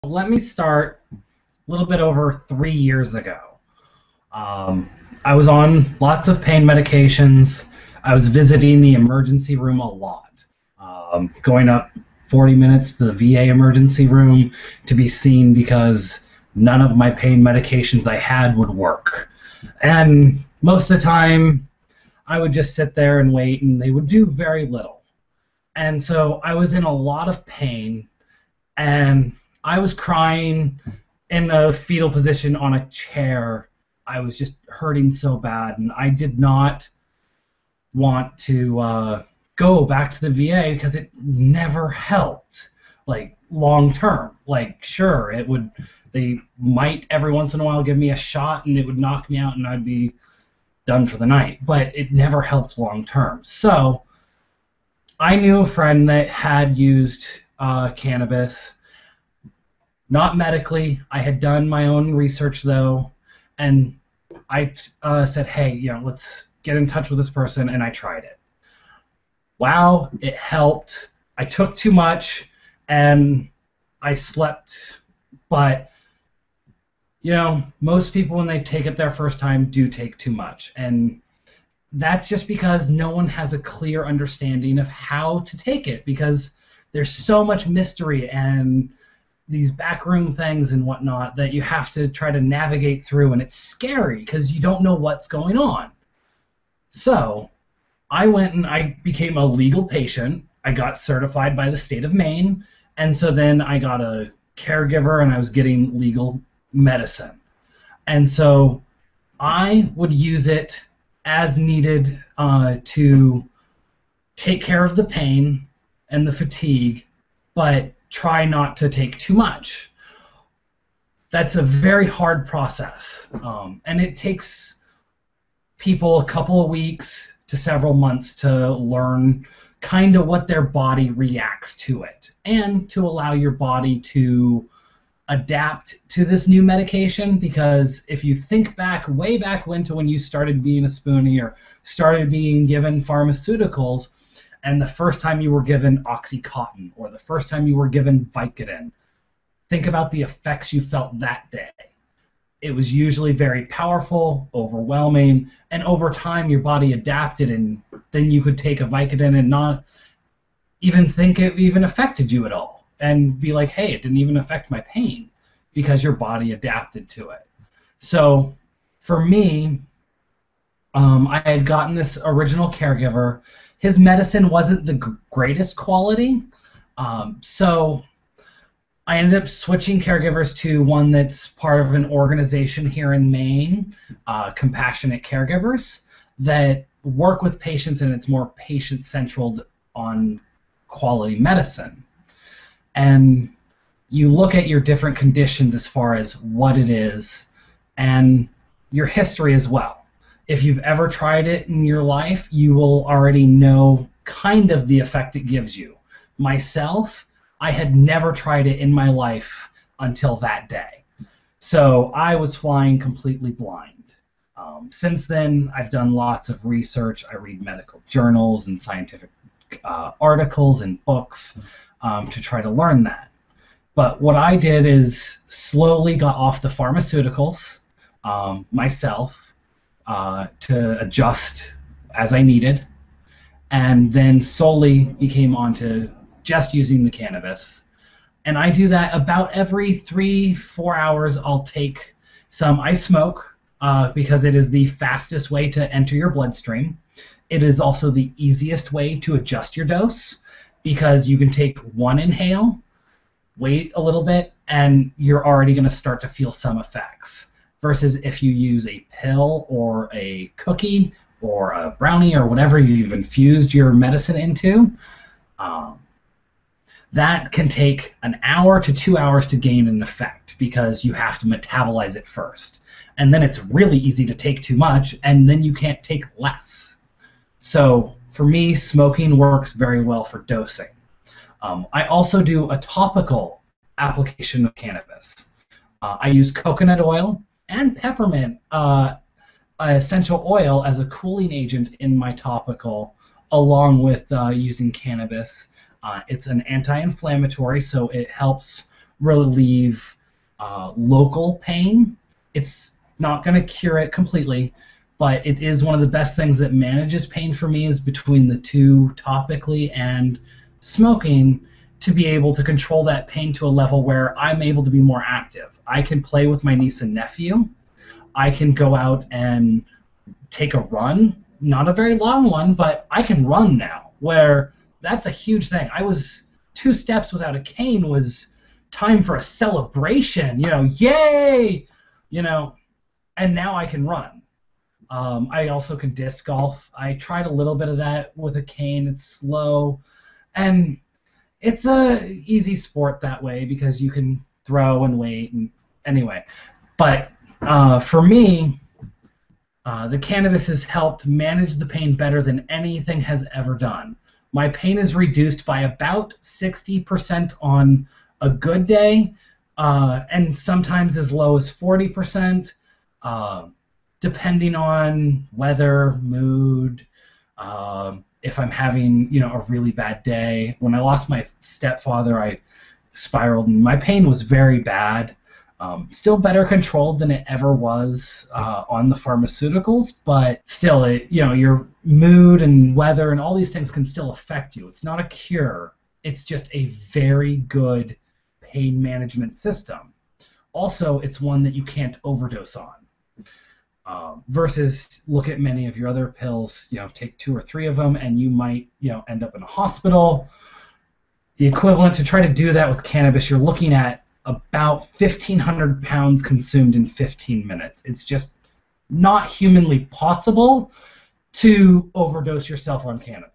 Let me start a little bit over 3 years ago. I was on lots of pain medications. I was visiting the emergency room a lot, going up 40 minutes to the VA emergency room to be seen because none of my pain medications I had would work. And most of the time, I would just sit there and wait, and they would do very little. And so I was in a lot of pain, and I was crying in a fetal position on a chair. I was just hurting so bad, and I did not want to go back to the VA because it never helped, like long term. Like, sure, it would. They might every once in a while give me a shot, and it would knock me out, and I'd be done for the night. But it never helped long term. So I knew a friend that had used cannabis. Not medically. I had done my own research, though, and I said, hey, let's get in touch with this person, and I tried it. Wow, it helped. I took too much, and I slept, but, most people, when they take it their first time, do take too much, and that's just because no one has a clear understanding of how to take it, because there's so much mystery and these backroom things and whatnot that you have to try to navigate through, and it's scary because you don't know what's going on. So I went and I became a legal patient. I got certified by the state of Maine, and so then I got a caregiver, and I was getting legal medicine. And so I would use it as needed to take care of the pain and the fatigue, but try not to take too much. That's a very hard process, and it takes people a couple of weeks to several months to learn kind of what their body reacts to it, and to allow your body to adapt to this new medication. Because if you think back, way back when you started being a spoonie or started being given pharmaceuticals, and the first time you were given Oxycontin or the first time you were given Vicodin, think about the effects you felt that day. It was usually very powerful, overwhelming, and over time your body adapted, and then you could take a Vicodin and not even think it even affected you at all, and be like, hey, it didn't even affect my pain, because your body adapted to it. So for me, I had gotten this original caregiver. His medicine wasn't the greatest quality, so I ended up switching caregivers to one that's part of an organization here in Maine, Compassionate Caregivers, that work with patients, and it's more patient-centered on quality medicine. And you look at your different conditions as far as what it is, and your history as well. If you've ever tried it in your life, you will already know kind of the effect it gives you. Myself, I had never tried it in my life until that day. So I was flying completely blind. Since then, I've done lots of research. I read medical journals and scientific articles and books to try to learn that. But what I did is slowly got off the pharmaceuticals myself, to adjust as I needed, and then solely became onto just using the cannabis. And I do that about every 3-4 hours. I'll take some. I smoke because it is the fastest way to enter your bloodstream. It is also the easiest way to adjust your dose, because you can take one inhale, wait a little bit, and you're already going to start to feel some effects. Versus if you use a pill or a cookie or a brownie or whatever you've infused your medicine into, that can take an hour to 2 hours to gain an effect, because you have to metabolize it first. And then it's really easy to take too much, and then you can't take less. So for me, smoking works very well for dosing. I also do a topical application of cannabis. I use coconut oil and peppermint essential oil as a cooling agent in my topical, along with using cannabis. It's an anti-inflammatory, so it helps relieve local pain. It's not going to cure it completely, but it is one of the best things that manages pain for me is between the two, topically and smoking, to be able to control that pain to a level where I'm able to be more active. I can play with my niece and nephew. I can go out and take a run, not a very long one, but I can run now, where that's a huge thing. I was 2 steps without a cane was time for a celebration, yay, and now I can run. I also can disc golf. I tried a little bit of that with a cane. It's slow, and it's a easy sport that way because you can throw and wait. And anyway, but for me, the cannabis has helped manage the pain better than anything has ever done. My pain is reduced by about 60% on a good day, and sometimes as low as 40%. Depending on weather, mood, if I'm having, a really bad day. When I lost my stepfather, I spiraled, and my pain was very bad. Still better controlled than it ever was on the pharmaceuticals, but still, your mood and weather and all these things can still affect you. It's not a cure. It's just a very good pain management system. Also, it's one that you can't overdose on. Versus look at many of your other pills, take 2 or 3 of them and you might, end up in a hospital. The equivalent to try to do that with cannabis, you're looking at about 1,500 pounds consumed in 15 minutes. It's just not humanly possible to overdose yourself on cannabis.